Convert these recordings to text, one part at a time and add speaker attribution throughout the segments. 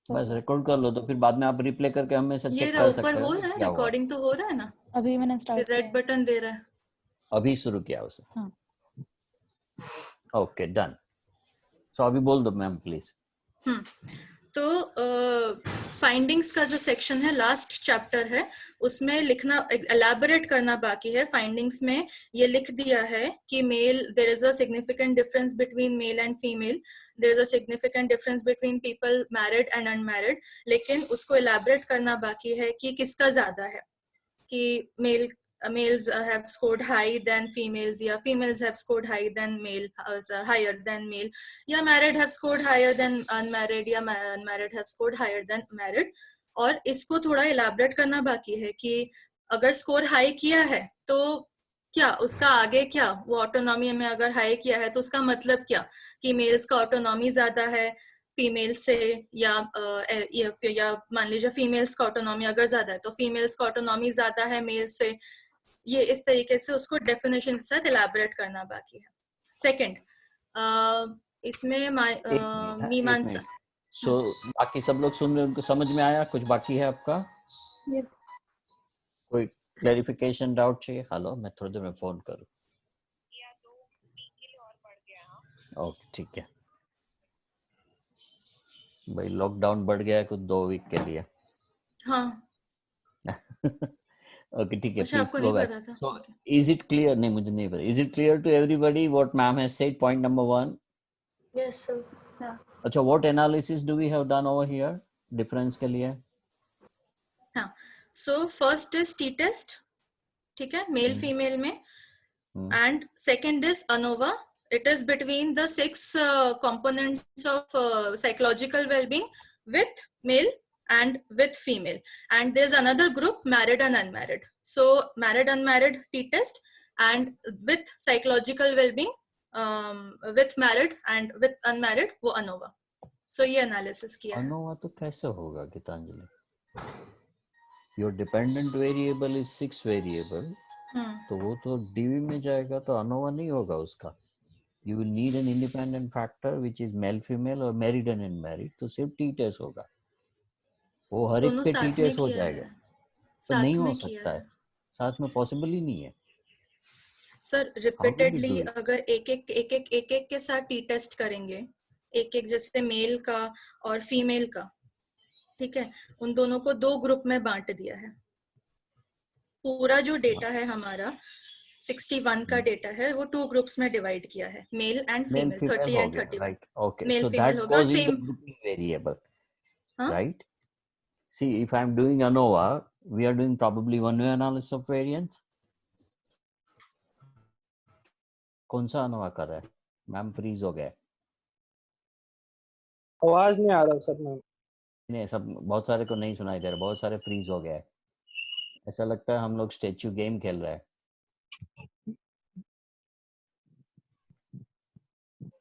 Speaker 1: बस रिकॉर्ड कर लो, तो फिर बाद में आप रिप्ले करके हमें से
Speaker 2: ये
Speaker 1: चेक
Speaker 2: रहा,
Speaker 1: कर
Speaker 2: ऊपर
Speaker 1: सकते
Speaker 2: हो
Speaker 1: हो
Speaker 2: रहा है,
Speaker 1: क्या हुआ।
Speaker 2: रिकॉर्डिंग तो हो रहा है ना?
Speaker 3: अभी मैंने
Speaker 2: फिर
Speaker 3: स्टार्ट
Speaker 2: रेड बटन दे रहा है।
Speaker 1: अभी शुरू किया उसे।
Speaker 3: हाँ।
Speaker 1: Okay done. सो अभी बोल दो मैम प्लीज।
Speaker 2: तो फाइंडिंग्स का जो सेक्शन है, लास्ट चैप्टर है, उसमें लिखना, एलैबोरेट करना बाकी है। फाइंडिंग्स में ये लिख दिया है कि male, there is a significant difference between male and female, there is a significant difference between people married and unmarried, लेकिन उसको एलैबोरेट करना बाकी है कि किसका ज्यादा है, कि males have scored high than females, या females have scored high than male, higher than male, या married have scored higher than unmarried, या unmarried have scored higher than married। और इसको थोड़ा elaborate करना बाकी है कि अगर स्कोर हाई किया है तो क्या उसका आगे, क्या वो ऑटोनॉमी में अगर हाई किया है तो उसका मतलब क्या, कि मेल्स का ऑटोनॉमी ज्यादा है फीमेल से, या मान लीजिए फीमेल्स का ऑटोनॉमी अगर ज्यादा है तो फीमेल्स का ऑटोनॉमी ज्यादा है मेल से। ये इस तरीके से उसको डेफिनेशन के साथ एलैबोरेट करना बाकी है। सेकंड, इसमें मीमांसा।
Speaker 1: सो बाकी सब लोग सुन रहे हैं, उनको समझ में आया? कुछ बाकी है आपका?
Speaker 3: Yes.
Speaker 1: कोई क्लैरिफिकेशन डाउट चाहिए? हेलो, मैं थोड़ी देर में फोन करूँ। ओके ठीक है भाई, लॉकडाउन बढ़ गया है कुछ 2 वीक के लिए।
Speaker 2: हाँ।
Speaker 1: ओके ठीक है,
Speaker 2: अच्छा,
Speaker 1: प्लीज
Speaker 2: आपको
Speaker 1: गो
Speaker 2: नहीं
Speaker 1: बैक।
Speaker 2: पता था?
Speaker 1: So is it clear? नहीं, मुझे नहीं पता। Is it clear to everybody what ma'am has said, point number 1?
Speaker 4: Yes, sir. Yeah.
Speaker 1: अच्छा, what analysis do we have done over here difference के लिए?
Speaker 2: हाँ, so first is T test, ठीक है, मेल फीमेल में, and second is ANOVA. It is between the 6 components of psychological well-being with male and with female. And there's another group, married and unmarried. So married, unmarried t-test, and with psychological well-being, with married and with unmarried, वो ANOVA. So ये analysis किया है।
Speaker 1: ANOVA तो कैसे होगा Geetanjali? Your dependent variable is 6 variable, तो वो तो डीवी में जाएगा, तो अनोवा नहीं होगा उसका। You will need an independent factor which is male female और मैरिड एंड अनमैरिड, तो सिर्फ टी टेस्ट होगा, वो हर एक
Speaker 2: दोनों
Speaker 1: पे टी
Speaker 2: साथ में
Speaker 1: टेस्ट हो
Speaker 2: किया
Speaker 1: जाएगा।
Speaker 2: है,
Speaker 1: तो नहीं
Speaker 2: साथ
Speaker 1: हो
Speaker 2: में किया
Speaker 1: सकता
Speaker 2: है
Speaker 1: है, साथ में पॉसिबल ही नहीं है।
Speaker 2: Sir.
Speaker 1: How will you
Speaker 2: repeatedly
Speaker 1: do it?
Speaker 2: अगर एक एक के साथ टी टेस्ट करेंगे, एक एक, जैसे मेल का और फीमेल का, ठीक है, उन दोनों को 2 ग्रुप में बांट दिया है। पूरा जो डेटा है हमारा 61 का डेटा है, वो 2 ग्रुप्स में डिवाइड किया है, male and
Speaker 1: male
Speaker 2: female,
Speaker 1: female
Speaker 2: 30
Speaker 1: हो
Speaker 2: एंड
Speaker 1: गया,
Speaker 2: 31।
Speaker 1: Right? Okay,
Speaker 2: male
Speaker 1: so
Speaker 2: female
Speaker 1: that
Speaker 2: हो गया, और
Speaker 1: goes in the
Speaker 2: same.
Speaker 1: Grouping variable,
Speaker 2: हाँ,
Speaker 1: right? See, if I'm doing ANOVA, we are doing probably one-way analysis of variance. कौन सा ANOVA कर रहा है? मैम फ्रीज हो गया।
Speaker 5: आवाज नहीं आ रहा सर मैम।
Speaker 1: नहीं, सब बहुत सारे को नहीं सुनाई दे रहा, बहुत सारे फ्रीज हो गया है। ऐसा लगता है हम लोग स्टेच्यू गेम खेल रहे हैं।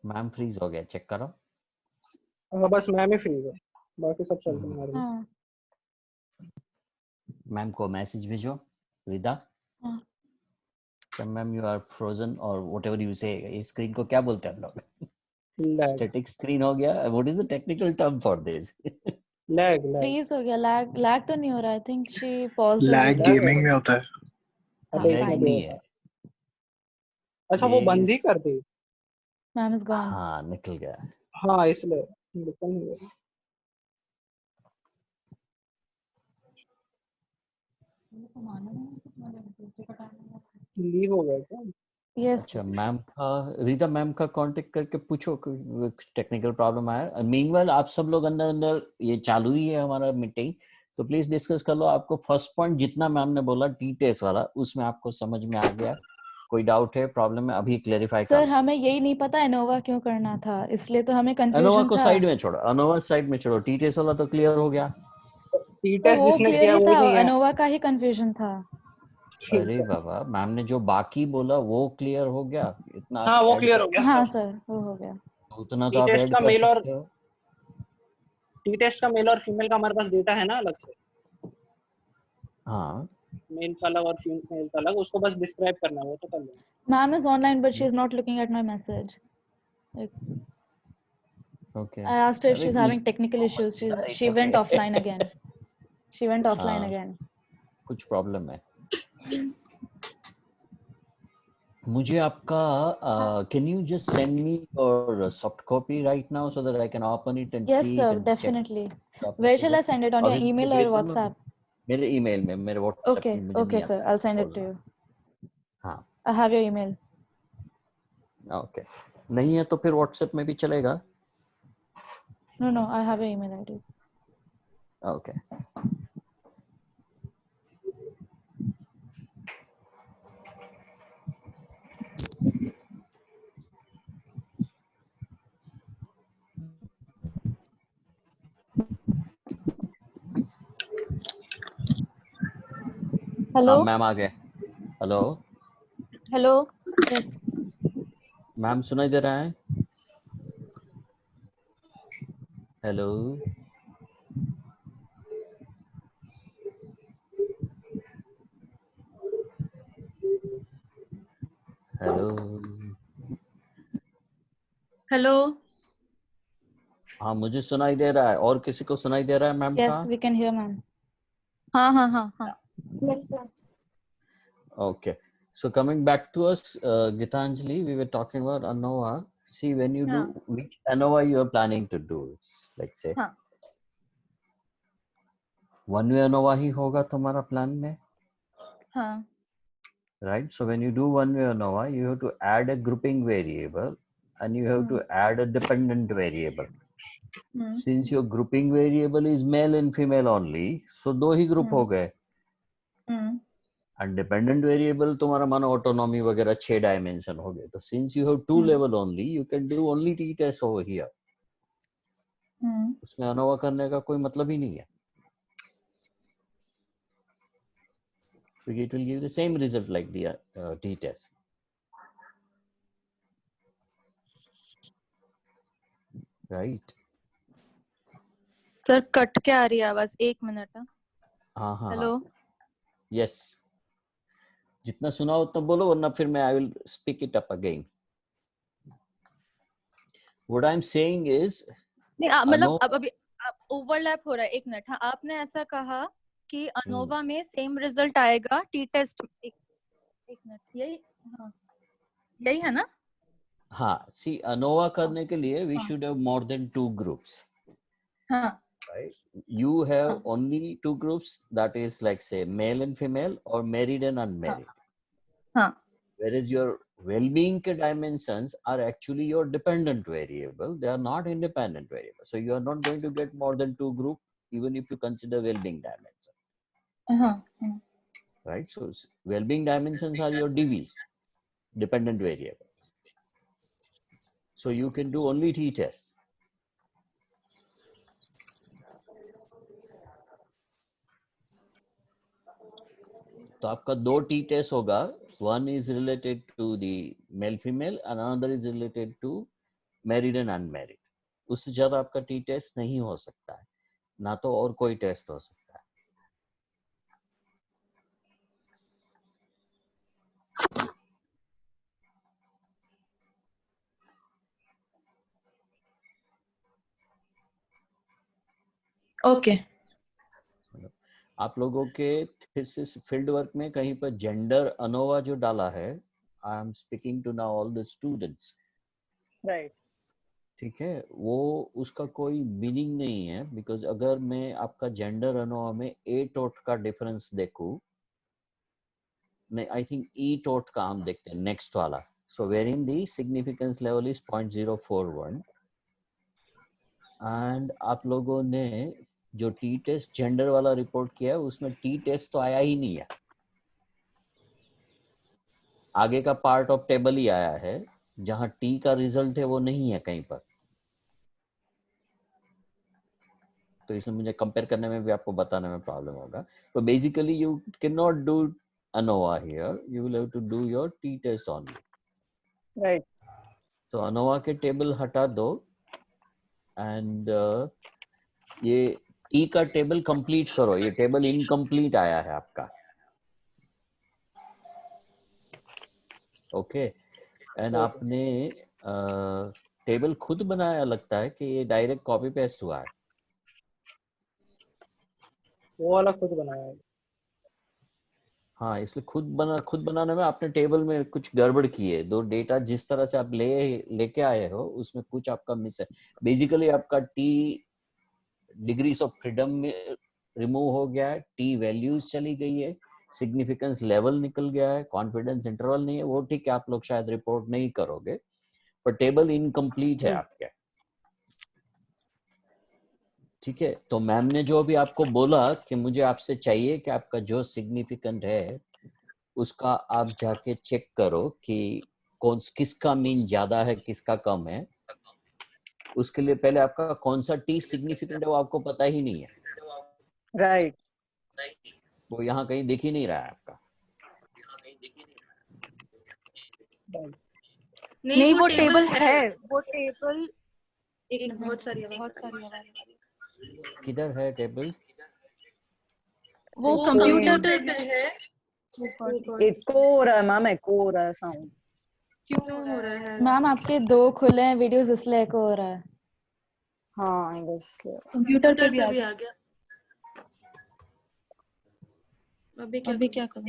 Speaker 1: मैम फ्रीज हो गया, चेक करो।
Speaker 5: बस मैम ही फ्री है, बाकी सब चल रहा है हमारे में।
Speaker 3: हाँ।
Speaker 1: मैम को मैसेज भेजो, रिदा।
Speaker 3: हाँ।
Speaker 1: मैम यू आर फ्रोजन और व्हाटएवर यू से। इस स्क्रीन को क्या बोलते हैं हम लोग?
Speaker 5: लैग
Speaker 1: स्टैटिक स्क्रीन हो गया। What is the technical term for this?
Speaker 5: Lag
Speaker 3: freeze हो गया, लैग तो नहीं हो रहा। I think she paused.
Speaker 6: Lag gaming में होता है।
Speaker 3: हाँ,
Speaker 1: लैग
Speaker 5: इसमें भी
Speaker 1: नहीं
Speaker 5: होता
Speaker 1: है।
Speaker 5: अच्छा, वो बंद ही कर दी।
Speaker 3: Ma'am is gone.
Speaker 1: हाँ, निकल गया।
Speaker 5: हाँ, इसलिए निकल नहीं गया। लीव हो गया क्या?
Speaker 3: यस।
Speaker 1: अच्छा, मैम का, रीता मैम का कांटेक्ट करके पूछो टेक्निकल प्रॉब्लम आया। मीनवाइल आप सब लोग अंदर अंदर, ये चालू ही है हमारा मीटिंग, तो प्लीज डिस्कस कर लो। आपको फर्स्ट पॉइंट जितना मैम ने बोला टी टेस्ट वाला, उसमें आपको समझ में आ गया? कोई डाउट है, प्रॉब्लम है, अभी क्लेरिफाई कर
Speaker 3: सर
Speaker 1: लो।
Speaker 3: हमें यही नहीं पता एनोवा क्यों करना था, इसलिए तो हमें
Speaker 1: अनोवा
Speaker 3: कंफ्यूजन
Speaker 1: को
Speaker 3: था।
Speaker 1: साइड में छोड़ो, अनोवा साइड में छोड़ो, टी टेस्ट वाला तो क्लियर हो गया।
Speaker 5: टी
Speaker 3: तो
Speaker 5: टेस्ट
Speaker 3: वो
Speaker 5: जिसने
Speaker 3: क्लियर
Speaker 5: किया
Speaker 3: ही
Speaker 5: वो
Speaker 3: था,
Speaker 5: नहीं है।
Speaker 3: एनोवा का ही कंफ्यूजन था।
Speaker 1: अरे बाबा, मैम ने जो बाकी बोला वो क्लियर हो गया, इतना
Speaker 5: हाँ, वो
Speaker 1: ऐड
Speaker 5: क्लियर
Speaker 1: कर,
Speaker 5: हो गया
Speaker 3: हाँ
Speaker 5: सर।
Speaker 3: सर, वो हो गया।
Speaker 1: उतना तो
Speaker 5: टी
Speaker 1: आप
Speaker 5: टेस्ट
Speaker 1: ऐड
Speaker 5: का
Speaker 1: कर
Speaker 5: मेल और
Speaker 1: सकते हो।
Speaker 5: टी टेस्ट का मेल और फीमेल का हमारे पास डेटा है ना अलग से।
Speaker 1: हाँ,
Speaker 5: मेल का अलग और फीमेल का अलग, उसको बस डिस्क्राइब करना है, वो तो कर लेंगे।
Speaker 3: Ma'am is online but she is not looking at my message.
Speaker 1: Okay.
Speaker 3: I asked her if
Speaker 1: अरे
Speaker 3: she's having technical issues.
Speaker 1: it's
Speaker 3: She went
Speaker 1: okay.
Speaker 3: offline again. She went offline
Speaker 1: हाँ,
Speaker 3: again.
Speaker 1: कुछ problem है. मुझे आपका can you just send me your soft copy right now so that I can open it and
Speaker 3: Yes,
Speaker 1: see it
Speaker 3: sir,
Speaker 1: and check
Speaker 3: definitely.
Speaker 1: आपने
Speaker 3: Where shall
Speaker 1: भेजा?
Speaker 3: I send it? On your
Speaker 1: अभी मुझे
Speaker 3: email or
Speaker 1: भेज दो ना.
Speaker 3: WhatsApp?
Speaker 1: मेरे email में, मेरे व्हाट्सएप
Speaker 3: Okay,
Speaker 1: में मुझे
Speaker 3: okay,
Speaker 1: नहीं
Speaker 3: sir.
Speaker 1: आता
Speaker 3: I'll send it to
Speaker 1: बोलना.
Speaker 3: you.
Speaker 1: हाँ,
Speaker 3: I have your email.
Speaker 1: Okay. नहीं है तो फिर व्हाट्सएप में भी चलेगा.
Speaker 3: No, I have your email ID.
Speaker 1: Okay. हाँ
Speaker 3: Hello?
Speaker 1: मैम आ गए. Hello
Speaker 3: Hello? Yes.
Speaker 1: मैम, सुनाई दे रहा है? Hello hello.
Speaker 2: हेलो.
Speaker 1: हाँ, मुझे सुनाई दे रहा है. और किसी को सुनाई दे रहा है मैम
Speaker 3: Yes,
Speaker 1: का?
Speaker 3: we can hear, ma'am.
Speaker 2: हाँ हाँ हाँ हाँ.
Speaker 4: Yes, sir.
Speaker 1: Okay. So coming back to us, Gitanjali, we were talking about ANOVA. See, when you do, which ANOVA you are planning to do? It's like say,
Speaker 2: हाँ.
Speaker 1: one way ANOVA ही होगा तुम्हारा plan में,
Speaker 2: हाँ.
Speaker 1: right? So when you do one way ANOVA, you have to add a grouping variable and you have to add a dependent variable. Since your grouping variable is male and female only, so दो ही group हो गए. And dependent variable तुम्हारा मानो autonomy वगैरह 6 dimension हो गए. तो since you have 2 level only, you can do only t-test over here. उसमें ANOVA करने का कोई मतलब ही नहीं है. So it will give the same result like the t-test. Right?
Speaker 2: Sir cut के आ रही है आवाज. 1 मिनट.
Speaker 1: हाँ हाँ.
Speaker 2: हेलो.
Speaker 1: Yes. जितना सुना उतना बोलो, वरना फिर मैं I will speak it up again. What I'm saying is,
Speaker 2: नहीं मतलब अब अभी ओवरलैप हो रहा है. 1 मिनट. हाँ, आपने ऐसा कहा कि अनोवा में सेम रिजल्ट आएगा टी टेस्ट. एक मिनट. यही. हाँ, यही है ना?
Speaker 1: हाँ, see, ANOVA करने के लिए we should have more than 2 groups.
Speaker 2: हाँ.
Speaker 1: Right? You have only 2 groups, that is like say male and female or married and unmarried.
Speaker 2: हाँ.
Speaker 1: Whereas your well-being dimensions are actually your dependent variable. They are not independent variable. So you are not going to get more than 2 group even if you consider well-being dimension. Right? So well-being dimensions are your DVs, dependent variable. So you can do only t-test. तो आपका 2 t-test होगा. One is related to the male female and another is related to married and unmarried. उससे ज्यादा आपका t-test नहीं हो सकता है. ना तो और कोई टेस्ट हो सकता है.
Speaker 2: ओके.
Speaker 1: आप लोगों के थीसिस फील्ड वर्क में कहीं पर जेंडर अनोवा जो डाला है, I am speaking to now all the students.
Speaker 2: Right.
Speaker 1: ठीक है, वो उसका कोई मीनिंग नहीं है. बिकॉज अगर मैं आपका जेंडर अनोवा में ए टोट का डिफरेंस देखूं, नहीं, आई थिंक ई टोट का हम देखते हैं नेक्स्ट वाला. So where in the significance level is 0.041. And आप लोगों ने जो टी टेस्ट जेंडर वाला रिपोर्ट किया है, उसमें टी टेस्ट तो आया ही नहीं है. आगे का पार्ट ऑफ टेबल ही आया है. जहां टी का रिजल्ट है वो नहीं है कहीं पर. तो इसमें मुझे कंपेयर करने में भी आपको बताने में प्रॉब्लम होगा. तो basically you can not do ANOVA here. You will have to do your T test only.
Speaker 5: Right.
Speaker 1: तो अनोवा के टेबल हटा दो. एंड ये टी का टेबल कंप्लीट करो. ये टेबल इनकम्प्लीट आया है आपका. ओके. एंड आपने टेबल खुद बनाया लगता है कि ये डायरेक्ट कॉपी पेस्ट हुआ है?
Speaker 5: वो वाला खुद बनाया है।
Speaker 1: हाँ, इसलिए खुद बनाने में आपने टेबल में कुछ गड़बड़ की है। दो डेटा जिस तरह से आप लेके आए हो उसमें कुछ आपका मिस है। बेसिकली आपका टी डिग्रीज ऑफ फ्रीडम में रिमूव हो गया है, टी वैल्यूज चली गई है, सिग्निफिकेंस लेवल निकल गया है, कॉन्फिडेंस इंटरवल नहीं है। वो ठीक है, आप लोग शायद रिपोर्ट नहीं करोगे, पर टेबल इनकम्प्लीट है आपके। ठीक है, तो मैम ने जो भी आपको बोला कि मुझे आपसे चाहिए कि आपका जो सिग्निफिकेंट है उसका आप जाके चेक करो कि किसका मीन ज्यादा है, किसका कम है। उसके लिए पहले आपका कौन सा टी सिग्निफिकेंट है वो आपको पता ही नहीं है।
Speaker 6: राइट।
Speaker 1: वो यहाँ कहीं दिख ही नहीं रहा है आपका।
Speaker 6: नहीं वो टेबल है, वो टेबल
Speaker 4: एक बहुत सारी आवाज।
Speaker 1: किधर है टेबल?
Speaker 2: वो कंप्यूटर पे है।
Speaker 6: एको हो रहा है मैम, एको हो रहा है साउंड।
Speaker 2: क्यों हो रहा है?
Speaker 3: मैम आपके 2 खुले हैं वीडियोस इसलिए एको हो रहा है।
Speaker 6: हाँ आई गेस
Speaker 2: कंप्यूटर पे भी आ गया। अभी क्या करूं?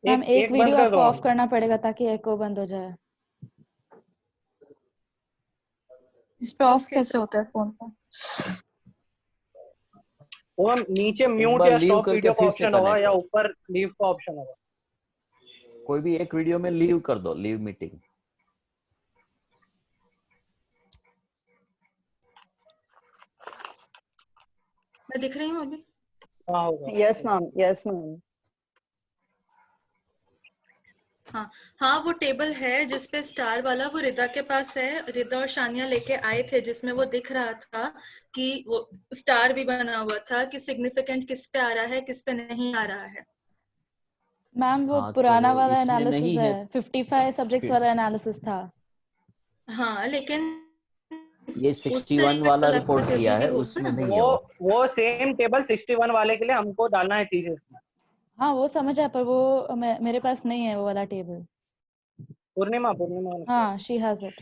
Speaker 3: मैम एक
Speaker 5: बंद
Speaker 3: वीडियो
Speaker 5: कर
Speaker 3: आपको
Speaker 5: दो
Speaker 3: ऑफ करना पड़ेगा ताकि एको बंद हो जाए।
Speaker 4: इस पे ऑफ कैसे होता है फोन पे?
Speaker 5: वो नीचे म्यूट
Speaker 1: बार
Speaker 5: या
Speaker 1: लीव
Speaker 5: स्टॉप
Speaker 1: करके
Speaker 5: वीडियो का
Speaker 1: फिर से
Speaker 5: ऑप्शन होगा
Speaker 1: कनेक्ट
Speaker 5: या
Speaker 1: करो।
Speaker 5: ऊपर लीव का ऑप्शन होगा।
Speaker 1: कोई भी एक वीडियो में लीव कर दो, लीव मीटिंग।
Speaker 2: मैं दिख रही हूँ अभी?
Speaker 5: हाँ होगा।
Speaker 6: Yes ma'am, yes ma'am.
Speaker 2: हाँ वो टेबल है जिसपे स्टार वाला, वो रिदा के पास है। रिदा और शानिया लेके आए थे जिसमें वो दिख रहा था कि वो स्टार भी बना हुआ था कि सिग्निफिकेंट किस पे आ रहा है, किस पे नहीं आ रहा है।
Speaker 3: मैम वो
Speaker 1: हाँ,
Speaker 3: पुराना
Speaker 1: तो
Speaker 3: वाला
Speaker 1: इसमें
Speaker 3: एनालिसिस
Speaker 1: नहीं
Speaker 3: है,
Speaker 1: है
Speaker 3: 55 सब्जेक्ट्स वाला एनालिसिस था।
Speaker 2: हाँ लेकिन
Speaker 1: ये
Speaker 2: उस
Speaker 1: 61
Speaker 2: तरीके
Speaker 1: वाला
Speaker 2: का
Speaker 1: रिपोर्ट
Speaker 2: अभी
Speaker 1: किया
Speaker 2: भी
Speaker 1: है,
Speaker 2: होगा
Speaker 1: उसमें
Speaker 2: ना।
Speaker 1: नहीं है वो।
Speaker 5: वो सेम टेबल 61 वाले के लिए हमको डालना है थीसिस में।
Speaker 3: हाँ वो समझ है, पर वो मेरे पास नहीं है वो वाला टेबल।
Speaker 5: पूर्णिमा ने किया।
Speaker 3: हाँ शी हैज इट।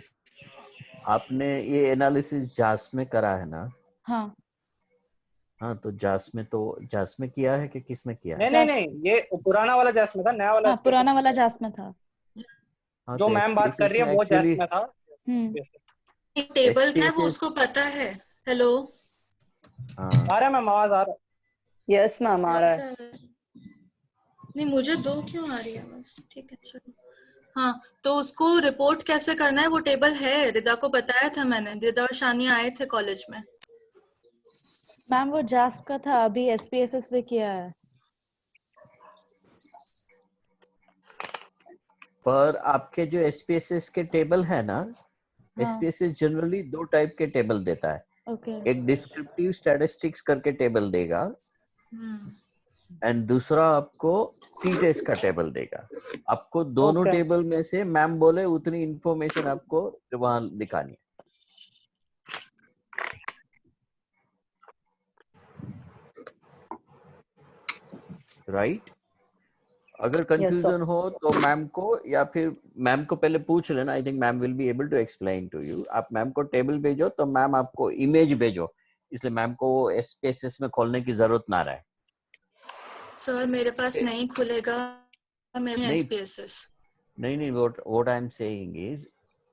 Speaker 1: आपने ये एनालिसिस जास में करा है ना?
Speaker 3: हाँ
Speaker 1: हाँ, तो जास में किया है कि किस में किया है?
Speaker 5: नहीं ये पुराना वाला जैस में था, नया वाला
Speaker 3: हाँ
Speaker 5: SPSS
Speaker 3: पुराना
Speaker 5: में
Speaker 3: वाला
Speaker 5: था।
Speaker 3: जास में था।
Speaker 1: हाँ,
Speaker 5: जो
Speaker 1: तो
Speaker 5: मैम बात कर
Speaker 1: SPSS
Speaker 5: रही है
Speaker 1: में
Speaker 5: वो जैस
Speaker 1: एक्चुअली
Speaker 5: में था।
Speaker 2: टेबल क्या है वो
Speaker 1: SPSS
Speaker 2: उसको पता है। हेलो,
Speaker 1: हाँ,
Speaker 5: आ रहा है मैम, आवाज आ रहा है।
Speaker 6: यस मैम आ रहा है।
Speaker 2: नहीं मुझे 2 क्यों आ रही है बस? ठीक है चलो। हाँ तो उसको रिपोर्ट कैसे करना है वो टेबल है, रिदा को बताया था मैंने। रिदा और शानिया आए थे कॉलेज में।
Speaker 3: मैम वो जास्प का था, अभी एसपीएसएस पे किया है।
Speaker 1: पर आपके जो SPSS के टेबल है ना,
Speaker 3: हाँ
Speaker 1: SPSS जनरली 2 टाइप के टेबल देता है।
Speaker 3: ओके।
Speaker 1: एक डिस्क्रिप्टिव स्टैटिस्टिक्स करके टेबल देगा एंड दूसरा आपको टी टेस्ट का टेबल देगा। आपको दोनों
Speaker 6: Okay.
Speaker 1: टेबल में से मैम बोले उतनी इंफॉर्मेशन आपको वहां दिखानी है। राइट? अगर कंफ्यूजन हो तो मैम को, या फिर मैम को पहले पूछ लेना। I think ma'am will be able to explain to you. आप मैम को टेबल भेजो तो मैम आपको इमेज भेजो, इसलिए मैम को SPSS में खोलने की जरूरत ना रहे।
Speaker 2: सर मेरे पास नहीं खुलेगा मेरे
Speaker 1: नहीं
Speaker 2: SPSS।
Speaker 1: नहीं, what I am saying is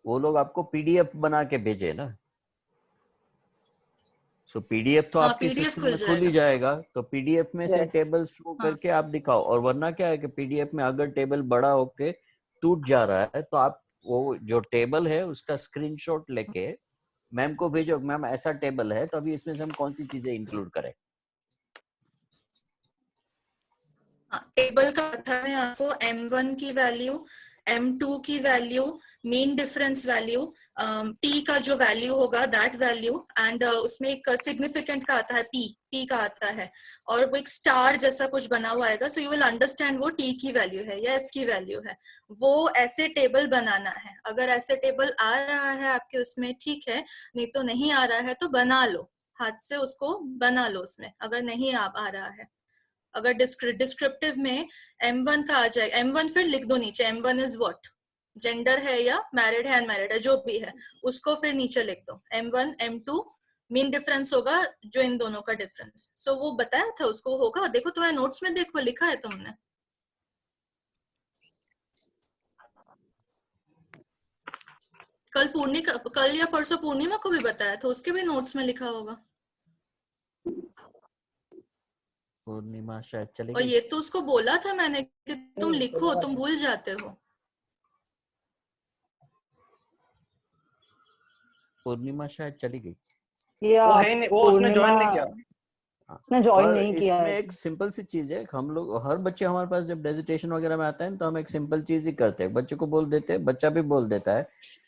Speaker 1: वो लोग आपको PDF बना के भेजे ना, सो PDF तो
Speaker 2: हाँ
Speaker 1: आपकी
Speaker 2: PDF
Speaker 1: सिस्टम
Speaker 2: खुल
Speaker 1: में खुल ही जाएगा। तो PDF में से
Speaker 6: Yes.
Speaker 1: टेबल शो
Speaker 2: हाँ।
Speaker 1: करके आप दिखाओ। और वरना क्या है कि PDF में अगर टेबल बड़ा होके टूट जा रहा है तो आप वो जो टेबल है उसका स्क्रीनशॉट लेके मैम को भेजो, मैम ऐसा टेबल है तो अभी इसमें से हम कौन सी चीजें इंक्लूड करें।
Speaker 2: टेबल का था मैं आपको M1 की वैल्यू, M2 की value, mean difference value, T का जो वैल्यू होगा दैट वैल्यू, एंड उसमें एक सिग्निफिकेंट का आता है P का आता है, और वो एक स्टार जैसा कुछ बना हुआ आएगा। सो यू विल अंडरस्टैंड वो T की वैल्यू है या F की वैल्यू है। वो ऐसे टेबल बनाना है। अगर ऐसे टेबल आ रहा है आपके उसमें ठीक है, नहीं तो नहीं आ रहा है तो बना लो, हाथ से उसको बना लो उसमें, अगर नहीं आ रहा है। अगर डिस्क्रिप्टिव में M1 का आ जाए, M1 फिर लिख दो नीचे, M1 इज व्हाट, जेंडर है या मैरिड है अनमैरिड है जो भी है, उसको फिर नीचे लिख दो। M1 M2 मीन डिफरेंस होगा जो इन दोनों का डिफरेंस। सो वो बताया था उसको, होगा देखो तुम्हारे नोट्स में, देखो लिखा है तुमने। कल या परसों पूर्णिमा को भी बताया था, उसके भी नोट्स में लिखा होगा।
Speaker 1: पूर्णिमा शायद चली
Speaker 2: और
Speaker 1: गई।
Speaker 2: ये तो उसको बोला था मैंने कि तुम लिखो, तुम भूल जाते हो।
Speaker 1: पूर्णिमा शायद चली गई।
Speaker 5: वो है नहीं, वो उसने ज्वाइन नहीं किया।
Speaker 6: उसने ज्वाइन
Speaker 1: और
Speaker 6: नहीं किया
Speaker 1: इसमें
Speaker 6: है।
Speaker 1: एक सिंपल सी चीज है, हम लोग हर बच्चे हमारे पास जब डेजिटेशन वगैरह में आता है तो हम एक सिंपल चीज ही करते हैं, बच्चे को बोल देते हैं, बच्चा भी बोल देता है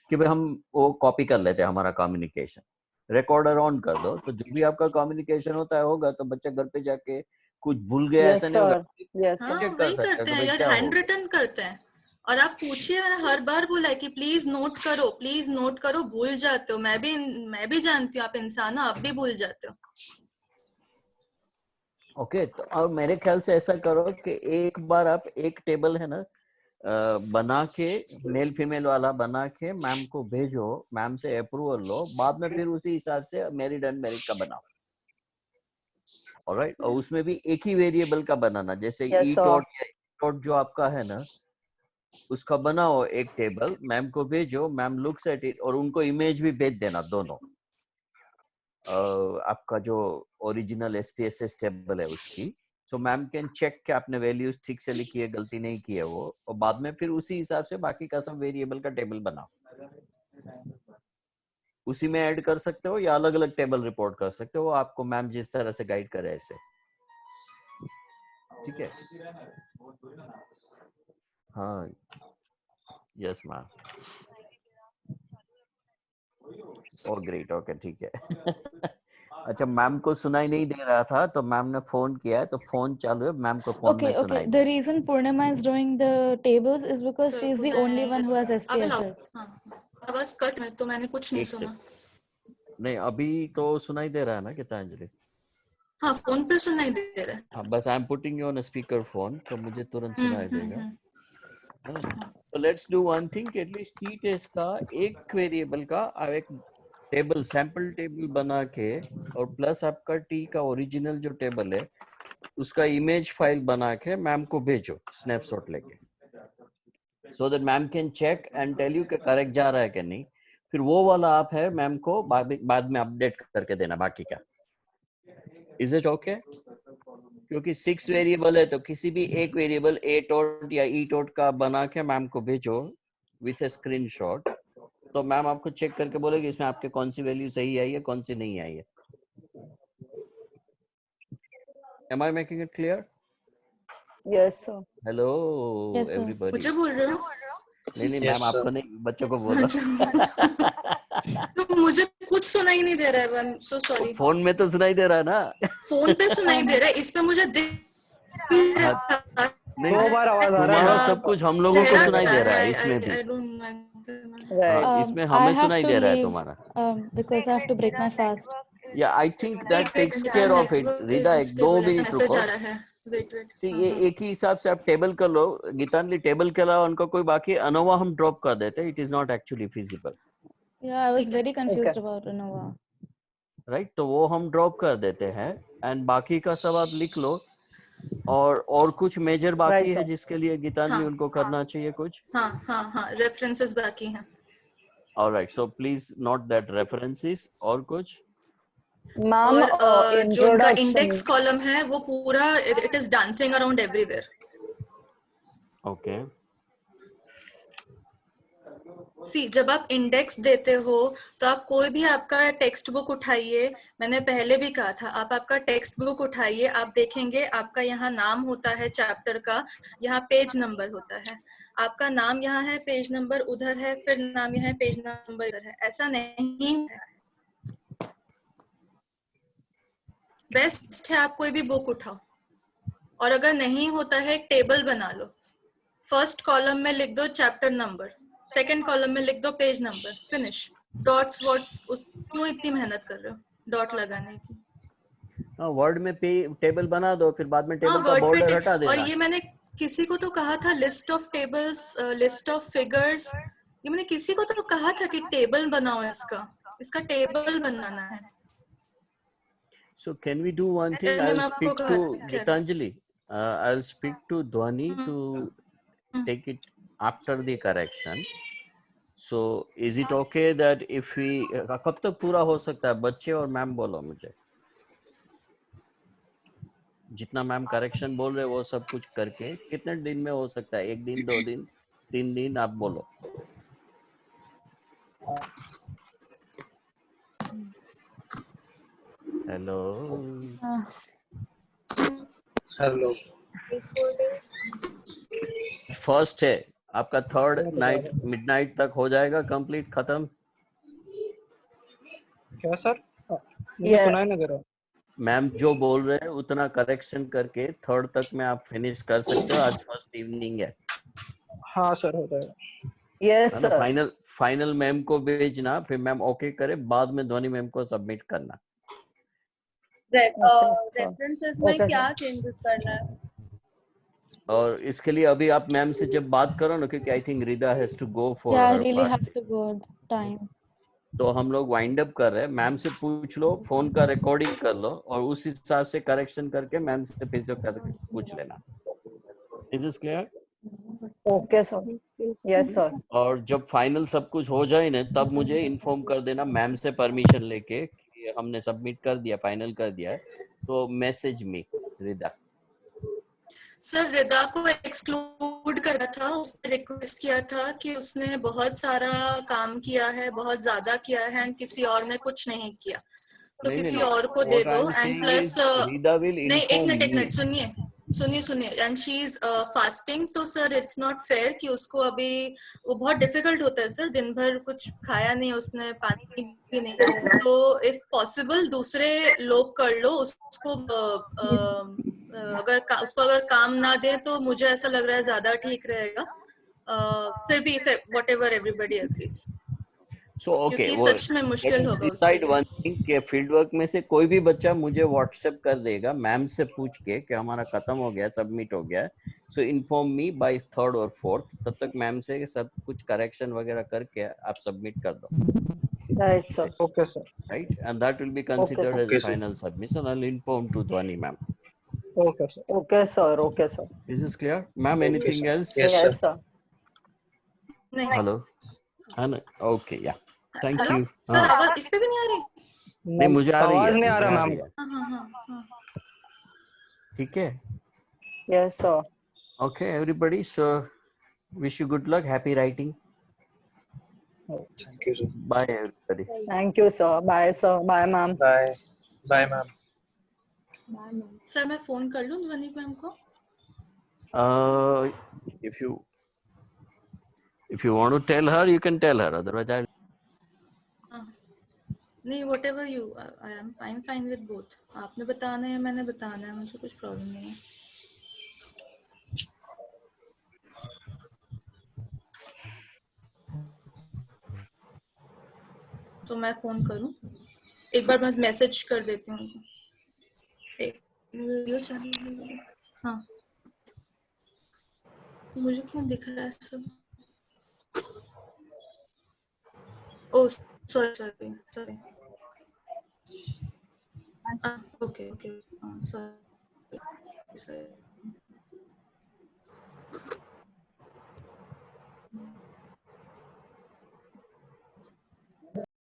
Speaker 1: कि भाई हम वो कॉपी कर लेते हैं हमारा कम्युनिकेशन, रिकॉर्डर ऑन कर दो, तो जो भी आपका कम्युनिकेशन होता है होगा, तो बच्चा घर पे जाके कुछ भूल गया
Speaker 6: यस
Speaker 1: ऐसा नहीं होगा,
Speaker 6: सर, यस
Speaker 2: हाँ
Speaker 6: सर।
Speaker 1: चेक कर
Speaker 2: वही
Speaker 1: सकते हैं
Speaker 2: करते
Speaker 1: कि
Speaker 2: हैं
Speaker 1: भाई
Speaker 2: यार,
Speaker 1: क्या हो
Speaker 2: हैंड
Speaker 1: गया।
Speaker 2: रिटन करते हैं। और आप पूछिए, मैंने हर बार बोला है कि प्लीज नोट करो, प्लीज नोट करो, भूल जाते हो। मैं भी जानती हूँ आप इंसान हो, आप भी भूल जाते हो।
Speaker 1: ओके तो अब मेरे ख्याल से ऐसा करो कि एक बार आप एक टेबल है ना बना के, मेल फीमेल वाला बना के मैम को भेजो, मैम से अप्रूवल लो, बाद में फिर उसी हिसाब से मैरिड अनमैरिड का बनाओ। ऑलराइट, और उसमें भी एक ही वेरिएबल का बनाना, जैसे
Speaker 6: यस
Speaker 1: ई
Speaker 6: सर।
Speaker 1: डॉट या ई डॉट जो आपका है ना, उसका बनाओ एक टेबल, मैम को भेजो, मैम लुक्स एट इट, और उनको इमेज भी भेज देना दोनों। आपका जो ओरिजिनल SPSS टेबल है उसकी, सो मैम कैन चेक कि आपने वैल्यूज ठीक से लिखी है, गलती नहीं की है वो, और बाद में फिर उसी हिसाब से बाकी का सब वेरिएबल का टेबल बनाओ। उसी में ऐड कर सकते हो या अलग अलग टेबल रिपोर्ट कर सकते हो, आपको मैम जिस तरह से गाइड करे ऐसे। ठीक है, हाँ, यस मैम। ओ ग्रेट, ओके ठीक है। अच्छा, मैम को सुनाई नहीं दे रहा था तो मैम ने फोन किया है, तो फोन चालू है, मैम को फोन में
Speaker 3: Okay,
Speaker 1: सुनाई
Speaker 3: the
Speaker 1: they
Speaker 3: reason Purnima is doing the tables is because
Speaker 2: sir
Speaker 3: she is the
Speaker 2: बोला
Speaker 3: only
Speaker 2: नहीं,
Speaker 3: one who has
Speaker 2: अब लाओ।
Speaker 3: SPSS.
Speaker 2: हाँ, आवाज कट में तो मैंने कुछ नहीं
Speaker 1: एक
Speaker 2: सुना।
Speaker 1: नहीं, अभी तो सुनाई दे रहा है ना गीतांजलि?
Speaker 2: हाँ फोन पे सुनाई दे रहा है।
Speaker 1: हाँ, बस I am putting you on speaker phone, तो मुझे तुरंत सुनाई देगा, है ना?
Speaker 2: हाँ।
Speaker 1: तो let's do one thing, at least T test का एक वेरिएबल का आप एक टेबल, सैंपल टेबल बना के, और प्लस आपका टी का ओरिजिनल जो टेबल है उसका इमेज फाइल बना के मैम को भेजो स्नैपशॉट लेके, so that ma'am can check and tell you कि करेक्ट जा रहा है कि नहीं। फिर वो वाला आप है मैम को बाद में अपडेट करके देना बाकी का। Is it okay? क्योंकि 6 वेरिएबल है तो किसी भी एक वेरिएबल ए टॉट या ई टॉट का बना के मैम को भेजो विथ ए स्क्रीनशॉट, तो मैम आपको चेक करके बोलेगी इसमें आपके कौन सी वैल्यू सही आई है, कौन सी नहीं आई है। Am I making it clear?
Speaker 6: Yes sir.
Speaker 1: Hello
Speaker 3: Yes, sir.
Speaker 1: everybody.
Speaker 2: मुझे बोल रहे हो?
Speaker 1: नहीं
Speaker 7: Yes,
Speaker 1: मैम, आपको
Speaker 7: sir.
Speaker 1: नहीं, बच्चों को बोलो।
Speaker 2: तो मुझे कुछ सुनाई नहीं दे रहा है, I am so sorry.
Speaker 1: Phone में तो सुनाई दे रहा है ना।
Speaker 2: फोन पे सुनाई दे रहा है, इस पे मुझे
Speaker 1: नहीं,
Speaker 5: दो बार आवाज आ रहा
Speaker 1: तुम्हारा
Speaker 5: है।
Speaker 1: सब कुछ हम लोगों को
Speaker 2: चेहरा
Speaker 1: सुनाई
Speaker 2: क्या
Speaker 1: दे रहा है
Speaker 2: है?
Speaker 1: इसमें भी।
Speaker 2: I don't know.
Speaker 1: हाँ, इसमें
Speaker 3: I
Speaker 1: हमें
Speaker 3: have
Speaker 1: सुनाई
Speaker 3: to
Speaker 1: दे रहा है
Speaker 3: leave
Speaker 1: तुम्हारा।
Speaker 3: because I have to break my fast.
Speaker 1: Yeah I think that takes care of it. Rida, एक 2 मिनट रुको।
Speaker 2: वेट
Speaker 1: सी, ये एक ही हिसाब से आप टेबल कर लो। गीतांजलि, टेबल के अलावा उनका कोई बाकी अनोवा हम ड्रॉप कर देते हैं, it is not actually feasible,
Speaker 3: Yeah, I was
Speaker 2: ठीक है।
Speaker 3: very confused
Speaker 6: Okay.
Speaker 3: about Innova.
Speaker 1: Right? तो वो हम ड्रॉप कर देते हैं, एंड बाकी का सब आप लिख लो। और कुछ मेजर बाकी
Speaker 6: Right,
Speaker 1: है
Speaker 6: sir.
Speaker 1: जिसके लिए गीतांजलि
Speaker 2: हाँ।
Speaker 1: उनको करना चाहिए कुछ?
Speaker 2: हाँ रेफरेंसेस बाकी हैं।
Speaker 1: Alright, so please note that references. और कुछ?
Speaker 6: मैम,
Speaker 2: और जो उनका
Speaker 6: इंट्रोडक्शन।
Speaker 2: इंडेक्स कॉलम है वो पूरा it is dancing around everywhere.
Speaker 1: Okay,
Speaker 2: see, जब आप इंडेक्स देते हो तो आप कोई भी आपका टेक्स्ट बुक उठाइए, मैंने पहले भी कहा था, आप आपका टेक्स्ट बुक उठाइए, आप देखेंगे आपका यहाँ नाम होता है चैप्टर का, यहाँ पेज नंबर होता है, आपका नाम यहाँ है, पेज नंबर उधर है, फिर नाम यहाँ है, पेज नंबर इधर है। ऐसा नहीं है। बेस्ट है आप कोई भी बुक उठाओ, और अगर नहीं होता है एक टेबल बना लो, फर्स्ट कॉलम में लिख दो चैप्टर नंबर, सेकंड कॉलम में लिख दो page number, finish. Dots words क्यों इतनी मेहनत कर रहे हो डॉट लगाने की?
Speaker 1: हाँ, वर्ड में टेबल बना दो, फिर बाद में टेबल का
Speaker 2: वर्ड
Speaker 1: बॉर्डर
Speaker 2: पे
Speaker 1: हटा
Speaker 2: और
Speaker 1: देना।
Speaker 2: ये मैंने किसी को तो कहा था list of tables, list of figures, ये मैंने किसी को तो कहा था कि टेबल बनाओ, इसका टेबल बनाना है।
Speaker 1: So can we do one thing?
Speaker 2: मैंने
Speaker 1: I'll
Speaker 2: आपको
Speaker 1: speak
Speaker 2: कहा
Speaker 1: to
Speaker 2: था, खैर।
Speaker 1: Gitanjali. I'll speak to Dhwani to take it after the correction. So is it okay that if we कब तक पूरा हो सकता है? बच्चे और मैम बोलो मुझे। जितना मैम करेक्शन बोल रहे वो सब कुछ करके कितने दिन में हो सकता है? 1 दिन, 2 दिन, 3 दिन, आप बोलो। Hello
Speaker 5: hello.
Speaker 1: फर्स्ट है आपका, थर्ड नाइट मिडनाइट तक हो जाएगा कंप्लीट, खत्म।
Speaker 5: क्या सर? मुझे
Speaker 6: Yeah.
Speaker 5: सुनाई नहीं दे रहा।
Speaker 1: मैम जो बोल रहे हैं उतना करेक्शन करके थर्ड तक में आप फिनिश कर सकते हो। आज फर्स्ट इवनिंग है।
Speaker 5: हाँ सर, हो जाएगा।
Speaker 6: Yes,
Speaker 1: है ना?
Speaker 6: sir.
Speaker 1: फाइनल मैम को भेजना, फिर मैम ओके करे, बाद में ध्वनि मैम को सबमिट करना।
Speaker 3: रेफरेंसेस में
Speaker 6: Okay,
Speaker 3: क्या
Speaker 6: sir.
Speaker 3: चेंजेस करना है?
Speaker 1: और इसके लिए अभी आप मैम से जब बात करो ना, क्योंकि I think Rida has to go for
Speaker 3: Yeah, I
Speaker 1: her
Speaker 3: really have
Speaker 1: fasting,
Speaker 3: to go. It's time.
Speaker 1: तो हम लोग वाइंड अप कर रहे हैं। मैम से पूछ लो, फोन का रिकॉर्डिंग कर लो और उस हिसाब से करेक्शन करके मैम से फिर से पूछ लेना। Is this clear?
Speaker 6: Okay, sir. Yes, sir.
Speaker 1: और जब फाइनल सब कुछ हो जाए ना, तब मुझे इन्फॉर्म कर देना मैम से परमिशन लेके कि हमने सबमिट कर दिया, फाइनल कर दिया है, तो मैसेज मी रिदा।
Speaker 2: सर रिदा को एक्सक्लूड करा था, उसने रिक्वेस्ट किया था कि उसने बहुत सारा काम किया है, बहुत ज्यादा किया है, एंड किसी और ने कुछ नहीं किया, तो
Speaker 1: नहीं,
Speaker 2: किसी
Speaker 1: नहीं,
Speaker 2: और को दे दो। एंड प्लस
Speaker 1: रिदा विल
Speaker 2: नहीं, एक
Speaker 1: इन्फॉर्म
Speaker 2: मिनट
Speaker 1: मी।
Speaker 2: सुनिए, एंड शी इज फास्टिंग, तो सर इट्स नॉट फेयर कि उसको अभी, वो बहुत डिफिकल्ट होता है सर, दिन भर कुछ खाया नहीं उसने, पानी भी नहीं, तो इफ पॉसिबल दूसरे लोग कर लो उसको। उसको अगर काम ना दे तो मुझे ऐसा लग रहा है ज्यादा ठीक रहेगा। फिर भी whatever everybody agrees,
Speaker 1: so okay,
Speaker 2: क्योंकि
Speaker 1: वो
Speaker 2: सच में मुश्किल होगा उसके
Speaker 1: डिसाइड
Speaker 2: लिए।
Speaker 1: वन थिंग कि फील्ड वर्क में से कोई भी बच्चा मुझे व्हाट्सएप कर देगा मैम से पूछ के कि हमारा खत्म हो गया, सबमिट हो गया है, सो इन्फॉर्म मी बाय थर्ड और फोर्थ, तब तक मैम से सब कुछ करेक्शन वगैरह करके आप सबमिट कर दो।
Speaker 6: Right, sir.
Speaker 5: Okay sir.
Speaker 1: Right, and that will be considered as a final submission. I'll inform to Dhwani ma'am.
Speaker 5: Okay sir.
Speaker 6: Okay, sir. Okay, sir.
Speaker 1: Is this clear, ma'am? Anything else?
Speaker 6: Yes, sir.
Speaker 2: नहीं,
Speaker 1: Hello, Anna. Okay, yeah. Thank
Speaker 2: hello
Speaker 1: you.
Speaker 2: Sir,
Speaker 1: हाँ,
Speaker 2: आवाज इस पे भी नहीं आ रही?
Speaker 1: नहीं मुझे आ रही है,
Speaker 5: आवाज नहीं आ
Speaker 1: मुझे
Speaker 5: रहा
Speaker 1: आ
Speaker 5: मैम।
Speaker 1: रही है।
Speaker 2: हाँ हाँ हाँ हाँ।
Speaker 1: ठीक है।
Speaker 6: Yes, sir.
Speaker 1: Okay, everybody. So, wish you good luck. Happy writing.
Speaker 7: Thank you, sir.
Speaker 1: Bye, everybody.
Speaker 6: Thank you, sir. Bye, sir. Bye, ma'am.
Speaker 7: Bye. Bye, ma'am.
Speaker 2: Sir मैं फोन कर लूँ ध्वनि मैम को?
Speaker 1: If you want to tell her, you can tell her. Otherwise, I'll.
Speaker 2: हाँ, नहीं, whatever you, I am fine with both. आपने बताना है, मैंने बताना है, मुझे कुछ प्रॉब्लम नहीं है। तो मैं फोन करूं? एक बार मैं मैसेज कर देती हूँ उनको। एक वीडियो चालू है। हाँ, मुझे क्यों दिख रहा है सब? Oh sorry. Okay, sorry.